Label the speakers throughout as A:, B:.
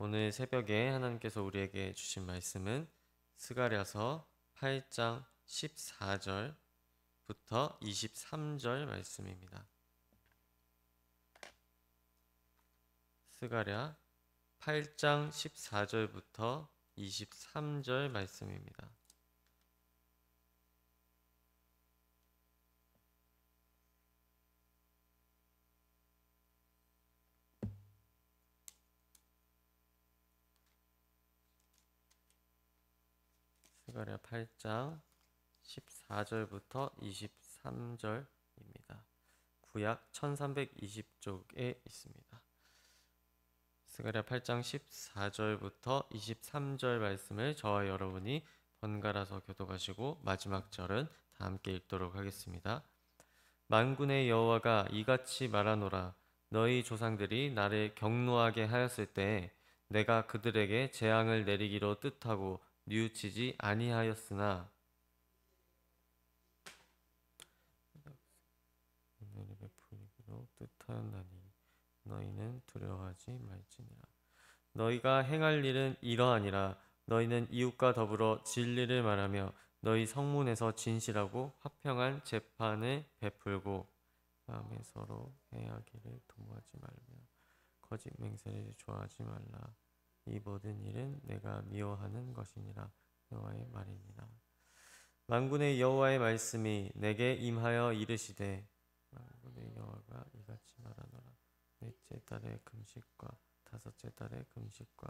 A: 오늘 새벽에 하나님께서 우리에게 주신 말씀은 스가랴서 8장 14절부터 23절 말씀입니다. 스가랴 8장 14절부터 23절 말씀입니다. 스가랴 8장 14절부터 23절입니다. 구약 1320쪽에 있습니다. 스가랴 8장 14절부터 23절 말씀을 저와 여러분이 번갈아서 교독하시고 마지막 절은 다 함께 읽도록 하겠습니다. 만군의 여호와가 이같이 말하노라. 너희 조상들이 나를 경노하게 하였을 때 내가 그들에게 재앙을 내리기로 뜻하고 뉘우치지 아니하였으나 은혜를 베풀기로 뜻하였나니 너희는 두려워하지 말지니라. 너희가 행할 일은 이러하니라. 너희는 이웃과 더불어 진리를 말하며 너희 성문에서 진실하고 화평한 재판을 베풀고 마음에 서로 해하기를 도모하지 말며 거짓 맹세를 좋아하지 말라. 이 모든 일은 내가 미워하는 것이니라. 여호와의 말이니라. 만군의 여호와의 말씀이 내게 임하여 이르시되 만군의 여호와가 이같이 말하노라. 넷째 달의 금식과 다섯째 달의 금식과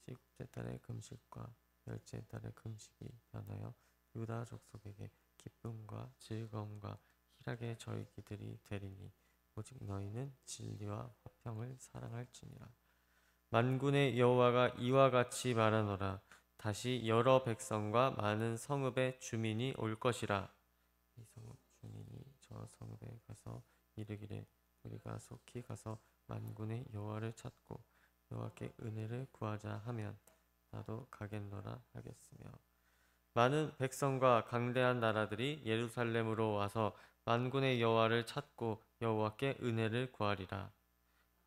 A: 일곱째 달의 금식과 열째 달의 금식이 변하여 유다 족속에게 기쁨과 즐거움과 희락의 절기들이 되리니 오직 너희는 진리와 화평을 사랑할지니라. 만군의 여호와가 이와 같이 말하노라. 다시 여러 백성과 많은 성읍의 주민이 올 것이라. 이 성읍 주민이 저 성읍에 가서 이르기를 우리가 속히 가서 만군의 여호와를 찾고 여호와께 은혜를 구하자 하면 나도 가겠노라 하겠으며 많은 백성과 강대한 나라들이 예루살렘으로 와서 만군의 여호와를 찾고 여호와께 은혜를 구하리라.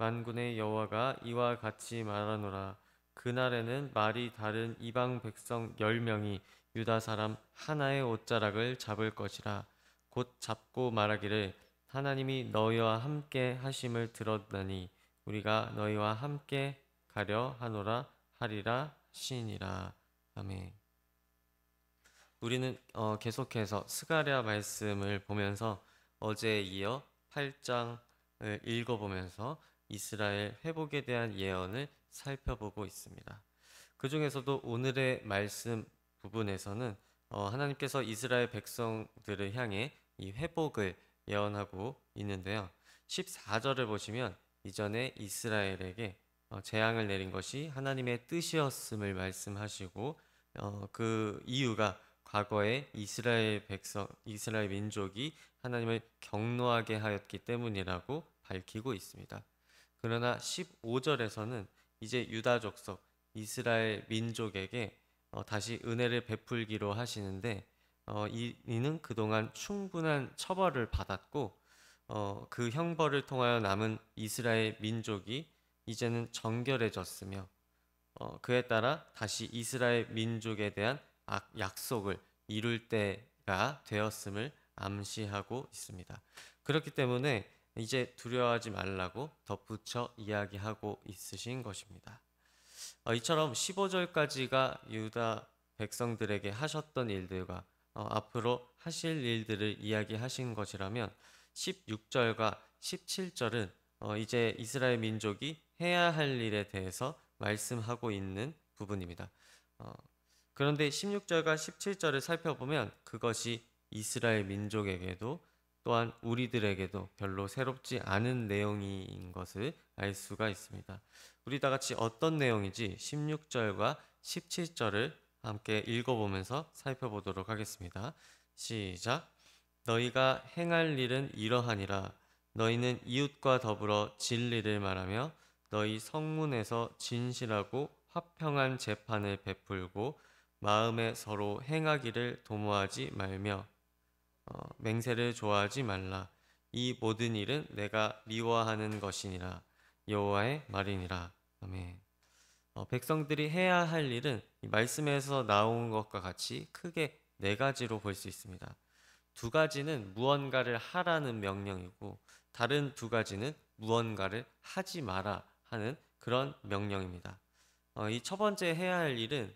A: 만군의 여호와가 이와 같이 말하노라. 그날에는 말이 다른 이방 백성 10명이 유다 사람 하나의 옷자락을 잡을 것이라. 곧 잡고 말하기를 하나님이 너희와 함께 하심을 들었나니 우리가 너희와 함께 가려 하노라 하리라 하시니라. 아멘. 우리는 계속해서 스가랴 말씀을 보면서 어제에 이어 8장을 읽어보면서 이스라엘 회복에 대한 예언을 살펴보고 있습니다. 그 중에서도 오늘의 말씀 부분에서는 하나님께서 이스라엘 백성들을 향해 이 회복을 예언하고 있는데요. 14절을 보시면 이전에 이스라엘에게 재앙을 내린 것이 하나님의 뜻이었음을 말씀하시고 그 이유가 과거에 이스라엘 민족이 하나님을 경노하게 하였기 때문이라고 밝히고 있습니다. 그러나 15절에서는 이제 유다 족속 이스라엘 민족에게 다시 은혜를 베풀기로 하시는데 이는 그동안 충분한 처벌을 받았고 그 형벌을 통하여 남은 이스라엘 민족이 이제는 정결해졌으며 그에 따라 다시 이스라엘 민족에 대한 약속을 이룰 때가 되었음을 암시하고 있습니다. 그렇기 때문에 이제 두려워하지 말라고 덧붙여 이야기하고 있으신 것입니다. 이처럼 15절까지가 유다 백성들에게 하셨던 일들과 앞으로 하실 일들을 이야기하신 것이라면 16절과 17절은 이제 이스라엘 민족이 해야 할 일에 대해서 말씀하고 있는 부분입니다. 그런데 16절과 17절을 살펴보면 그것이 이스라엘 민족에게도 또한 우리들에게도 별로 새롭지 않은 내용인 것을 알 수가 있습니다. 우리 다 같이 어떤 내용인지 16절과 17절을 함께 읽어보면서 살펴보도록 하겠습니다. 시작. 너희가 행할 일은 이러하니라. 너희는 이웃과 더불어 진리를 말하며 너희 성문에서 진실하고 화평한 재판을 베풀고 마음에 서로 행하기를 도모하지 말며 맹세를 좋아하지 말라. 이 모든 일은 내가 미워하는 것이니라. 여호와의 말이니라. 아멘. 백성들이 해야 할 일은 이 말씀에서 나온 것과 같이 크게 네 가지로 볼 수 있습니다. 두 가지는 무언가를 하라는 명령이고 다른 두 가지는 무언가를 하지 마라 하는 그런 명령입니다. 이 첫 번째 해야 할 일은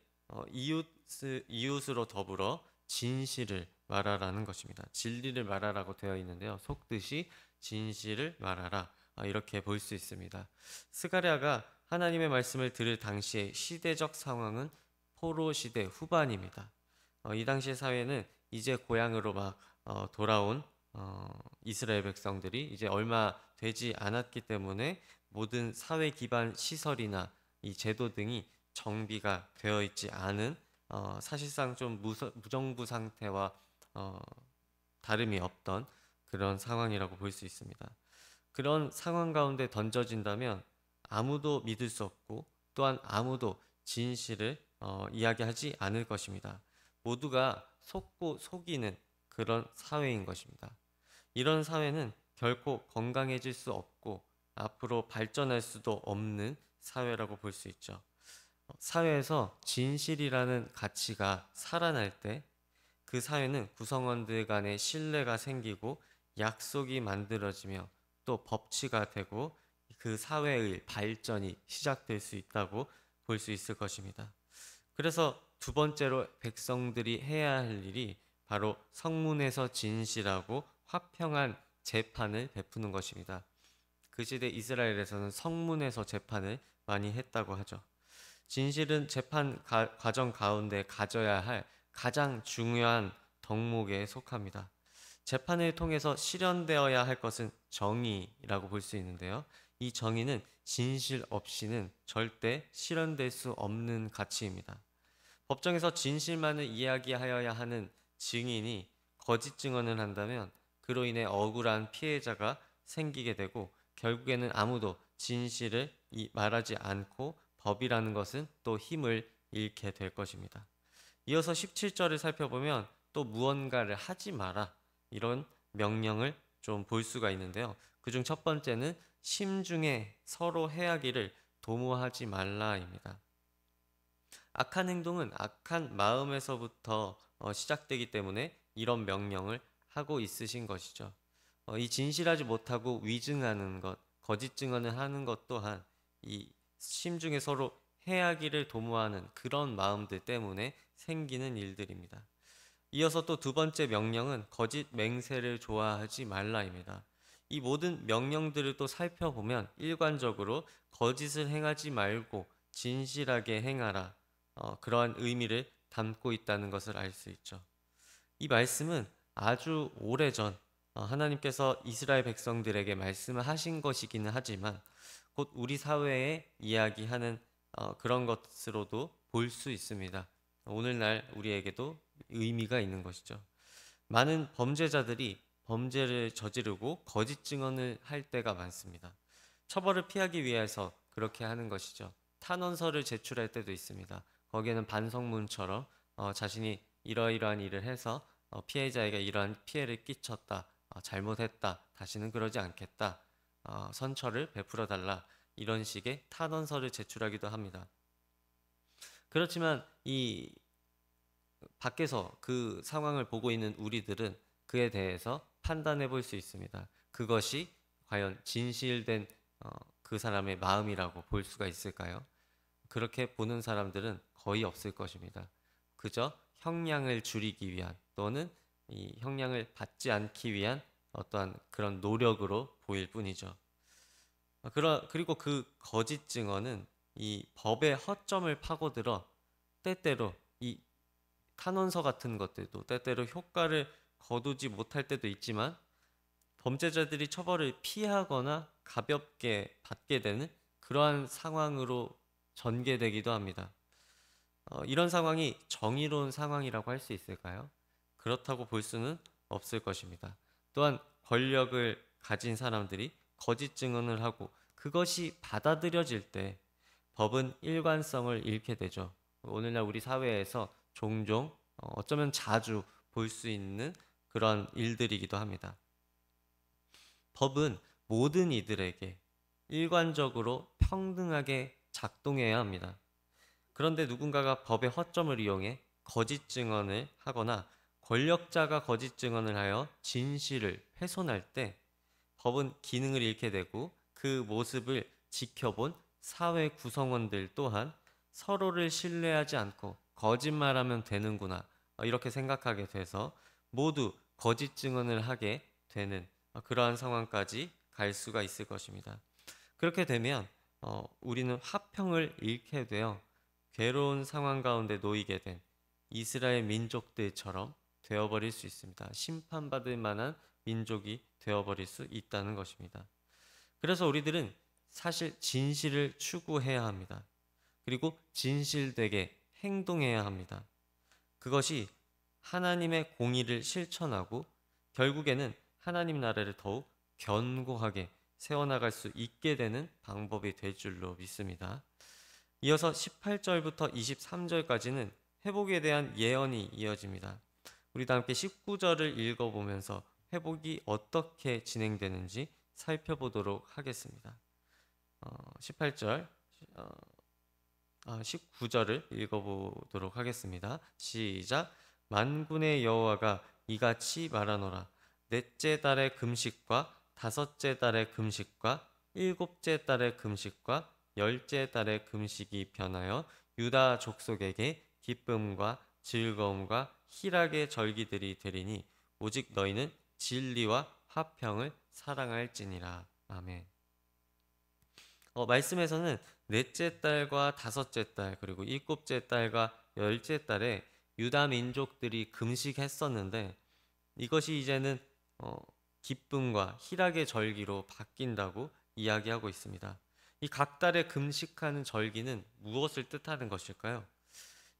A: 이웃으로 더불어 진실을 말하라는 것입니다. 진리를 말하라고 되어 있는데요. 속뜻이 진실을 말하라. 이렇게 볼 수 있습니다. 스가랴가 하나님의 말씀을 들을 당시의 시대적 상황은 포로 시대 후반입니다. 이 당시 사회는 이제 고향으로 막 돌아온 이스라엘 백성들이 이제 얼마 되지 않았기 때문에 모든 사회 기반 시설이나 이 제도 등이 정비가 되어 있지 않은 사실상 좀 무정부 상태와 다름이 없던 그런 상황이라고 볼 수 있습니다. 그런 상황 가운데 던져진다면 아무도 믿을 수 없고 또한 아무도 진실을 이야기하지 않을 것입니다. 모두가 속고 속이는 그런 사회인 것입니다. 이런 사회는 결코 건강해질 수 없고 앞으로 발전할 수도 없는 사회라고 볼 수 있죠. 사회에서 진실이라는 가치가 살아날 때 그 사회는 구성원들 간의 신뢰가 생기고 약속이 만들어지며 또 법치가 되고 그 사회의 발전이 시작될 수 있다고 볼 수 있을 것입니다. 그래서 두 번째로 백성들이 해야 할 일이 바로 성문에서 진실하고 화평한 재판을 베푸는 것입니다. 그 시대 이스라엘에서는 성문에서 재판을 많이 했다고 하죠. 진실은 재판 과정 가운데 가져야 할 가장 중요한 덕목에 속합니다. 재판을 통해서 실현되어야 할 것은 정의라고 볼 수 있는데요. 이 정의는 진실 없이는 절대 실현될 수 없는 가치입니다. 법정에서 진실만을 이야기하여야 하는 증인이 거짓 증언을 한다면 그로 인해 억울한 피해자가 생기게 되고 결국에는 아무도 진실을 말하지 않고 법이라는 것은 또 힘을 잃게 될 것입니다. 이어서 17절을 살펴보면 또 무언가를 하지 마라 이런 명령을 좀 볼 수가 있는데요. 그중 첫 번째는 심중에 서로 해하기를 도모하지 말라입니다. 악한 행동은 악한 마음에서부터 시작되기 때문에 이런 명령을 하고 있으신 것이죠. 이 진실하지 못하고 위증하는 것, 거짓 증언을 하는 것 또한 이 심중에 서로 해하기를 도모하는 그런 마음들 때문에 생기는 일들입니다. 이어서 또 두 번째 명령은 거짓 맹세를 좋아하지 말라입니다. 이 모든 명령들을 또 살펴보면 일관적으로 거짓을 행하지 말고 진실하게 행하라 그러한 의미를 담고 있다는 것을 알 수 있죠. 이 말씀은 아주 오래전 하나님께서 이스라엘 백성들에게 말씀을 하신 것이기는 하지만 곧 우리 사회에 이야기하는 그런 것으로도 볼 수 있습니다. 오늘날 우리에게도 의미가 있는 것이죠. 많은 범죄자들이 범죄를 저지르고 거짓 증언을 할 때가 많습니다. 처벌을 피하기 위해서 그렇게 하는 것이죠. 탄원서를 제출할 때도 있습니다. 거기에는 반성문처럼 자신이 이러이러한 일을 해서 피해자에게 이러한 피해를 끼쳤다, 잘못했다, 다시는 그러지 않겠다, 선처를 베풀어 달라 이런 식의 탄원서를 제출하기도 합니다. 그렇지만 이 밖에서 그 상황을 보고 있는 우리들은 그에 대해서 판단해 볼 수 있습니다. 그것이 과연 진실된 그 사람의 마음이라고 볼 수가 있을까요? 그렇게 보는 사람들은 거의 없을 것입니다. 그저 형량을 줄이기 위한 또는 이 형량을 받지 않기 위한 어떠한 그런 노력으로 보일 뿐이죠. 그리고 그 거짓 증언은 이 법의 허점을 파고들어 때때로 이 탄원서 같은 것들도 때때로 효과를 거두지 못할 때도 있지만 범죄자들이 처벌을 피하거나 가볍게 받게 되는 그러한 상황으로 전개되기도 합니다. 이런 상황이 정의로운 상황이라고 할 수 있을까요? 그렇다고 볼 수는 없을 것입니다. 또한 권력을 가진 사람들이 거짓 증언을 하고 그것이 받아들여질 때 법은 일관성을 잃게 되죠. 오늘날 우리 사회에서 종종 어쩌면 자주 볼 수 있는 그런 일들이기도 합니다. 법은 모든 이들에게 일관적으로 평등하게 작동해야 합니다. 그런데 누군가가 법의 허점을 이용해 거짓 증언을 하거나 권력자가 거짓 증언을 하여 진실을 훼손할 때 법은 기능을 잃게 되고, 그 모습을 지켜본 사회 구성원들 또한 서로를 신뢰하지 않고 거짓말하면 되는구나, 이렇게 생각하게 돼서 모두 거짓 증언을 하게 되는 그러한 상황까지 갈 수가 있을 것입니다. 그렇게 되면 우리는 화평을 잃게 되어 괴로운 상황 가운데 놓이게 된 이스라엘 민족들처럼 되어버릴 수 있습니다. 심판받을 만한 민족이 되어버릴 수 있다는 것입니다. 그래서 우리들은 사실 진실을 추구해야 합니다. 그리고 진실되게 행동해야 합니다. 그것이 하나님의 공의를 실천하고 결국에는 하나님 나라를 더욱 견고하게 세워나갈 수 있게 되는 방법이 될 줄로 믿습니다. 이어서 18절부터 23절까지는 회복에 대한 예언이 이어집니다. 우리 다 함께 19절을 읽어보면서 회복이 어떻게 진행되는지 살펴보도록 하겠습니다. 18절, 19절을 읽어보도록 하겠습니다. 시작. 만군의 여호와가 이같이 말하노라. 넷째 달의 금식과 다섯째 달의 금식과 일곱째 달의 금식과 열째 달의 금식이 변하여 유다 족속에게 기쁨과 즐거움과 희락의 절기들이 되리니 오직 너희는 진리와 화평을 사랑할지니라. 아멘. 말씀에서는 넷째 달과 다섯째 달 그리고 일곱째 달과 열째 달에 유다 민족들이 금식했었는데 이것이 이제는 기쁨과 희락의 절기로 바뀐다고 이야기하고 있습니다. 이 각 달에 금식하는 절기는 무엇을 뜻하는 것일까요?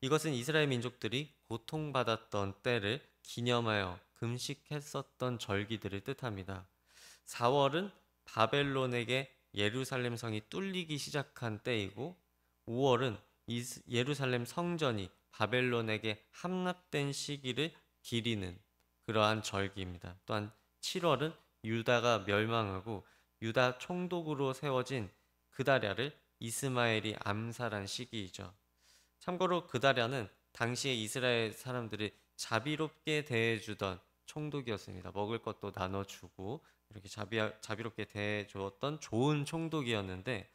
A: 이것은 이스라엘 민족들이 고통받았던 때를 기념하여 금식했었던 절기들을 뜻합니다. 4월은 바벨론에게 예루살렘 성이 뚫리기 시작한 때이고, 5월은 예루살렘 성전이 바벨론에게 함락된 시기를 기리는 그러한 절기입니다. 또한 7월은 유다가 멸망하고 유다 총독으로 세워진 그다랴를 이스마엘이 암살한 시기이죠. 참고로 그다랴는 당시에 이스라엘 사람들을 자비롭게 대해주던 총독이었습니다. 먹을 것도 나눠주고 이렇게 자비롭게 대해주었던 좋은 총독이었는데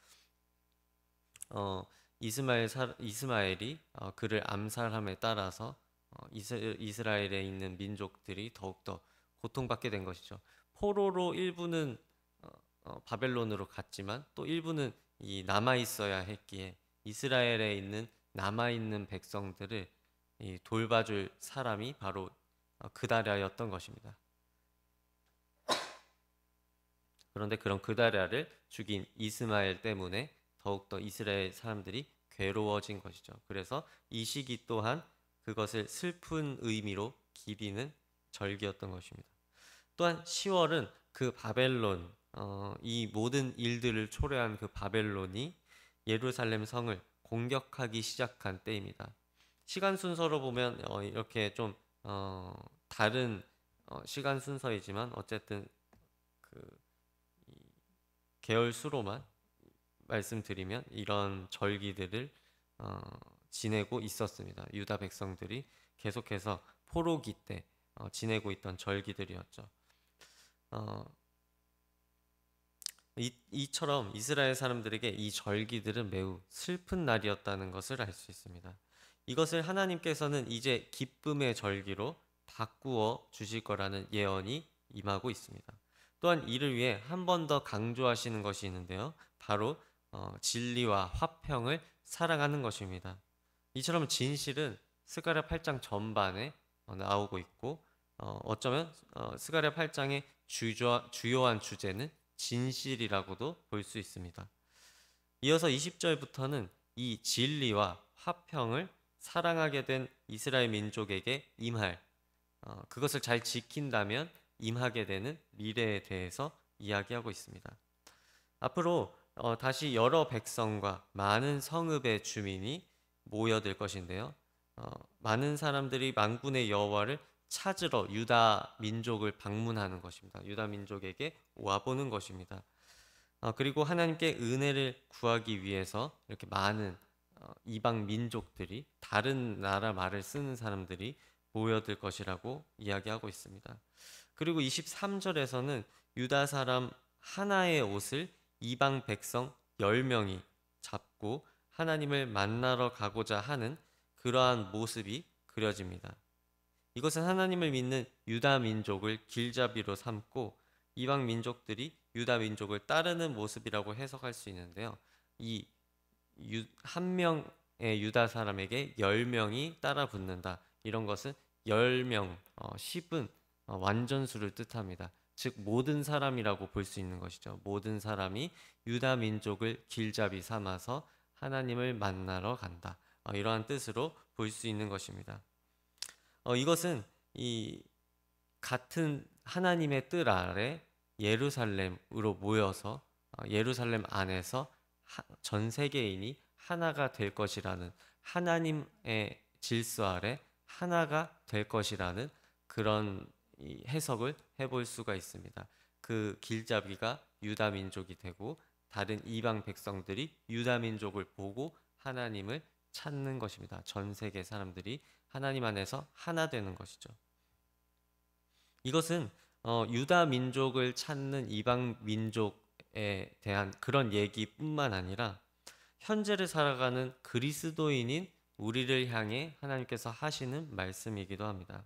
A: 이스마엘이 그를 암살함에 따라서 이스라엘에 있는 민족들이 더욱더 고통받게 된 것이죠. 포로로 일부는 바벨론으로 갔지만 또 일부는 남아 있어야 했기에 이스라엘에 있는 남아 있는 백성들을 돌봐줄 사람이 바로 그다랴였던 것입니다. 그런데 그런 그다랴를 죽인 이스마엘 때문에 더욱더 이스라엘 사람들이 괴로워진 것이죠. 그래서 이 시기 또한 그것을 슬픈 의미로 기리는 절기였던 것입니다. 또한 10월은 그 바벨론, 이 모든 일들을 초래한 그 바벨론이 예루살렘 성을 공격하기 시작한 때입니다. 시간 순서로 보면 이렇게 좀 다른 시간 순서이지만 어쨌든 그 계열 수로만 말씀드리면 이런 절기들을 지내고 있었습니다. 유다 백성들이 계속해서 포로기 때 지내고 있던 절기들이었죠. 이처럼 이스라엘 사람들에게 이 절기들은 매우 슬픈 날이었다는 것을 알 수 있습니다. 이것을 하나님께서는 이제 기쁨의 절기로 바꾸어 주실 거라는 예언이 임하고 있습니다. 또한 이를 위해 한 번 더 강조하시는 것이 있는데요. 바로 진리와 화평을 사랑하는 것입니다. 이처럼 진실은 스가랴 8장 전반에 나오고 있고 어쩌면 스가랴 8장의 주요한 주제는 진실이라고도 볼 수 있습니다. 이어서 20절부터는 이 진리와 화평을 사랑하게 된 이스라엘 민족에게 임할 그것을 잘 지킨다면 임하게 되는 미래에 대해서 이야기하고 있습니다. 앞으로 다시 여러 백성과 많은 성읍의 주민이 모여들 것인데요. 많은 사람들이 만군의 여호와를 찾으러 유다 민족을 방문하는 것입니다. 유다 민족에게 와보는 것입니다. 그리고 하나님께 은혜를 구하기 위해서 이렇게 많은 이방 민족들이, 다른 나라 말을 쓰는 사람들이 모여들 것이라고 이야기하고 있습니다. 그리고 23절에서는 유다 사람 하나의 옷을 이방 백성 10명이 잡고 하나님을 만나러 가고자 하는 그러한 모습이 그려집니다. 이것은 하나님을 믿는 유다 민족을 길잡이로 삼고 이방 민족들이 유다 민족을 따르는 모습이라고 해석할 수 있는데요. 이 한 명의 유다 사람에게 10명이 따라 붙는다. 이런 것은 10명, 10은 완전수를 뜻합니다. 즉 모든 사람이라고 볼 수 있는 것이죠. 모든 사람이 유다 민족을 길잡이 삼아서 하나님을 만나러 간다. 이러한 뜻으로 볼 수 있는 것입니다. 이것은 이 같은 하나님의 뜰 아래 예루살렘으로 모여서 예루살렘 안에서 전 세계인이 하나가 될 것이라는, 하나님의 질서 아래 하나가 될 것이라는 그런 해석을 해볼 수가 있습니다. 그 길잡이가 유다 민족이 되고 다른 이방 백성들이 유다 민족을 보고 하나님을 찾는 것입니다. 전 세계 사람들이 하나님 안에서 하나 되는 것이죠. 이것은 유다 민족을 찾는 이방 민족에 대한 그런 얘기뿐만 아니라 현재를 살아가는 그리스도인인 우리를 향해 하나님께서 하시는 말씀이기도 합니다.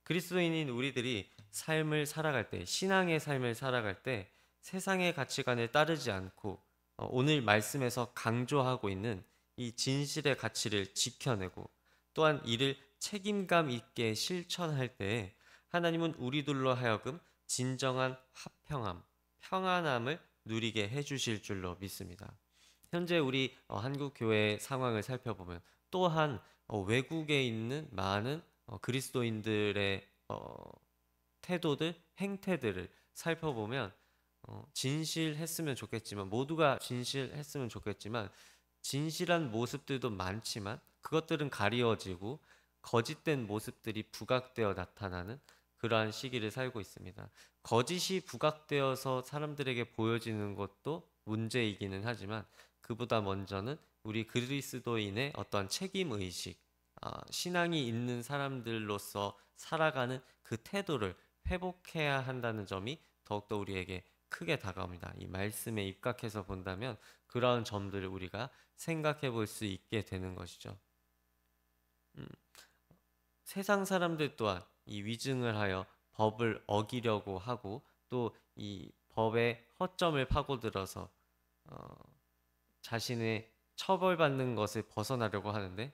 A: 그리스도인인 우리들이 삶을 살아갈 때, 신앙의 삶을 살아갈 때 세상의 가치관을 따르지 않고 오늘 말씀에서 강조하고 있는 이 진실의 가치를 지켜내고 또한 이를 책임감 있게 실천할 때 하나님은 우리들로 하여금 진정한 화평함, 평안함을 누리게 해주실 줄로 믿습니다. 현재 우리 한국 교회의 상황을 살펴보면 또한 외국에 있는 많은 그리스도인들의 태도들, 행태들을 살펴보면 진실했으면 좋겠지만, 모두가 진실했으면 좋겠지만 진실한 모습들도 많지만 그것들은 가리워지고 거짓된 모습들이 부각되어 나타나는 그러한 시기를 살고 있습니다. 거짓이 부각되어서 사람들에게 보여지는 것도 문제이기는 하지만 그보다 먼저는 우리 그리스도인의 어떠한 책임의식, 신앙이 있는 사람들로서 살아가는 그 태도를 회복해야 한다는 점이 더욱더 우리에게 크게 다가옵니다. 이 말씀에 입각해서 본다면 그러한 점들을 우리가 생각해 볼 수 있게 되는 것이죠. 세상 사람들 또한 이 위증을 하여 법을 어기려고 하고 또 이 법의 허점을 파고들어서 자신의 처벌받는 것을 벗어나려고 하는데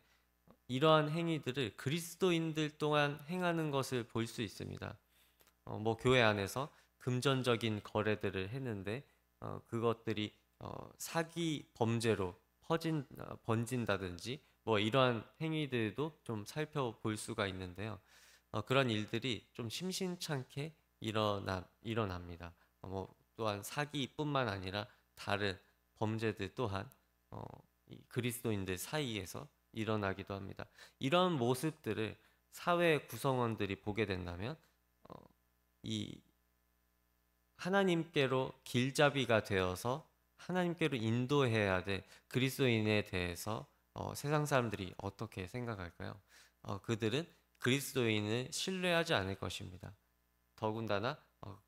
A: 이러한 행위들을 그리스도인들 또한 행하는 것을 볼 수 있습니다. 교회 안에서 금전적인 거래들을 했는데 그것들이 사기 범죄로 번진다든지 이러한 행위들도 좀 살펴볼 수가 있는데요. 그런 일들이 좀 심심찮게 일어납니다. 또한 사기뿐만 아니라 다른 범죄들 또한 이 그리스도인들 사이에서 일어나기도 합니다. 이런 모습들을 사회 구성원들이 보게 된다면 이 하나님께로 길잡이가 되어서 하나님께로 인도해야 될 그리스도인에 대해서 세상 사람들이 어떻게 생각할까요? 그들은 그리스도인을 신뢰하지 않을 것입니다. 더군다나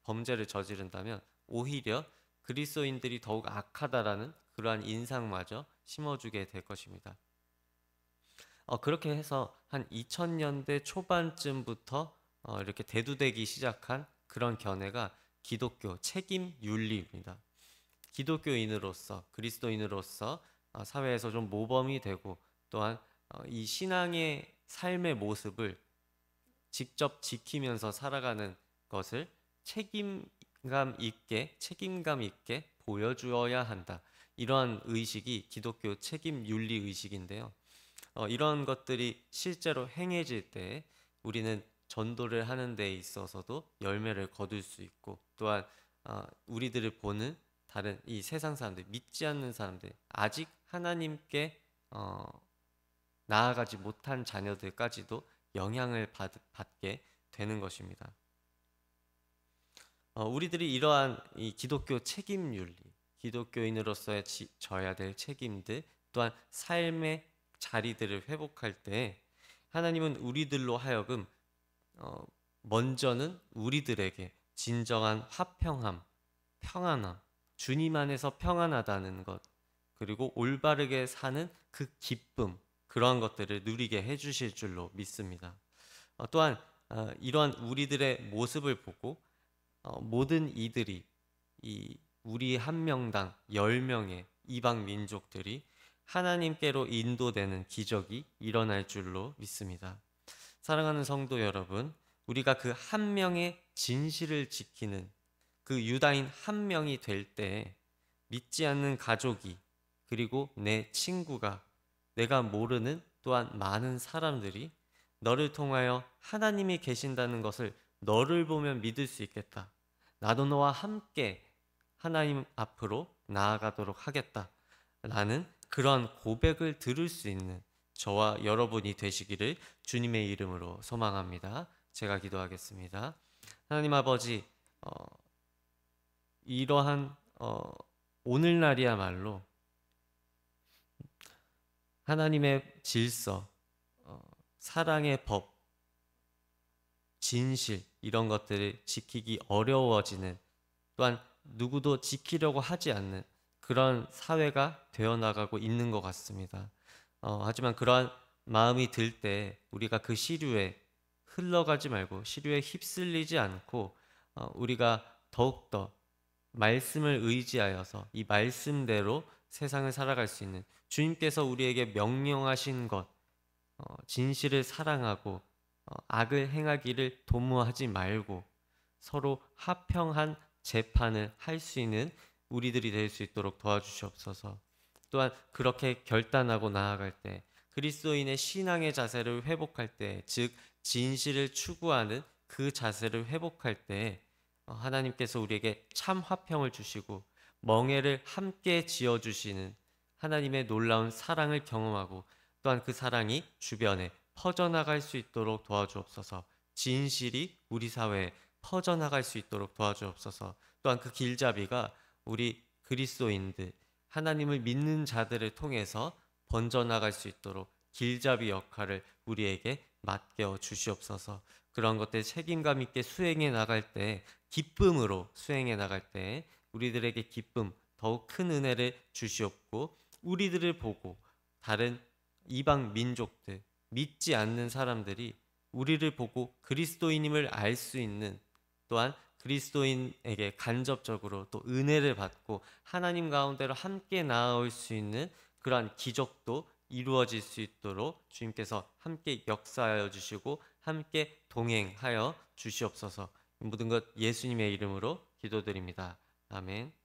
A: 범죄를 저지른다면 오히려 그리스도인들이 더욱 악하다라는 그러한 인상마저 심어주게 될 것입니다. 그렇게 해서 한 2000년대 초반쯤부터 이렇게 대두되기 시작한 그런 견해가 기독교 책임 윤리입니다. 기독교인으로서, 그리스도인으로서 사회에서 좀 모범이 되고 또한 이 신앙의 삶의 모습을 직접 지키면서 살아가는 것을 책임감 있게 보여주어야 한다. 이러한 의식이 기독교 책임 윤리 의식인데요. 이런 것들이 실제로 행해질 때 우리는 전도를 하는 데 있어서도 열매를 거둘 수 있고 또한 우리들을 보는 다른 이 세상 사람들, 믿지 않는 사람들, 아직 하나님께 나아가지 못한 자녀들까지도 영향을 받게 되는 것입니다. 우리들이 이러한 이 기독교 책임 윤리, 기독교인으로서의 져야 될 책임들, 또한 삶의 자리들을 회복할 때 하나님은 우리들로 하여금 먼저는 우리들에게 진정한 화평함, 평안함, 주님 안에서 평안하다는 것, 그리고 올바르게 사는 그 기쁨, 그러한 것들을 누리게 해주실 줄로 믿습니다. 또한 이러한 우리들의 모습을 보고 모든 이들이 우리 한 명당 10명의 이방 민족들이 하나님께로 인도되는 기적이 일어날 줄로 믿습니다. 사랑하는 성도 여러분, 우리가 그 한 명의 진실을 지키는 그 유다인 한 명이 될 때 믿지 않는 가족이, 그리고 내 친구가, 내가 모르는 또한 많은 사람들이 너를 통하여 하나님이 계신다는 것을 너를 보면 믿을 수 있겠다. 나도 너와 함께 하나님 앞으로 나아가도록 하겠다. 라는 그러한 고백을 들을 수 있는 저와 여러분이 되시기를 주님의 이름으로 소망합니다. 제가 기도하겠습니다. 하나님 아버지, 이러한 오늘날이야말로 하나님의 질서, 사랑의 법, 진실, 이런 것들을 지키기 어려워지는, 또한 누구도 지키려고 하지 않는 그런 사회가 되어나가고 있는 것 같습니다. 하지만 그러한 마음이 들 때 우리가 그 시류에 흘러가지 말고, 시류에 휩쓸리지 않고, 우리가 더욱더 말씀을 의지하여서 이 말씀대로 세상을 살아갈 수 있는, 주님께서 우리에게 명령하신 것, 진실을 사랑하고 악을 행하기를 도모하지 말고 서로 화평한 재판을 할 수 있는 우리들이 될 수 있도록 도와주시옵소서. 또한 그렇게 결단하고 나아갈 때, 그리스도인의 신앙의 자세를 회복할 때, 즉 진실을 추구하는 그 자세를 회복할 때 하나님께서 우리에게 참 화평을 주시고 멍에를 함께 지어주시는 하나님의 놀라운 사랑을 경험하고, 또한 그 사랑이 주변에 퍼져나갈 수 있도록 도와주옵소서. 진실이 우리 사회에 퍼져나갈 수 있도록 도와주옵소서. 또한 그 길잡이가 우리 그리스도인들, 하나님을 믿는 자들을 통해서 번져나갈 수 있도록 길잡이 역할을 우리에게 맡겨 주시옵소서. 그런 것들 책임감 있게 수행해 나갈 때, 기쁨으로 수행해 나갈 때 우리들에게 기쁨, 더욱 큰 은혜를 주시옵고, 우리들을 보고 다른 이방 민족들, 믿지 않는 사람들이 우리를 보고 그리스도인임을 알 수 있는, 또한 그리스도인에게 간접적으로 또 은혜를 받고 하나님 가운데로 함께 나아올 수 있는 그러한 기적도 이루어질 수 있도록 주님께서 함께 역사하여 주시고 함께 동행하여 주시옵소서. 모든 것 예수님의 이름으로 기도드립니다. 아멘.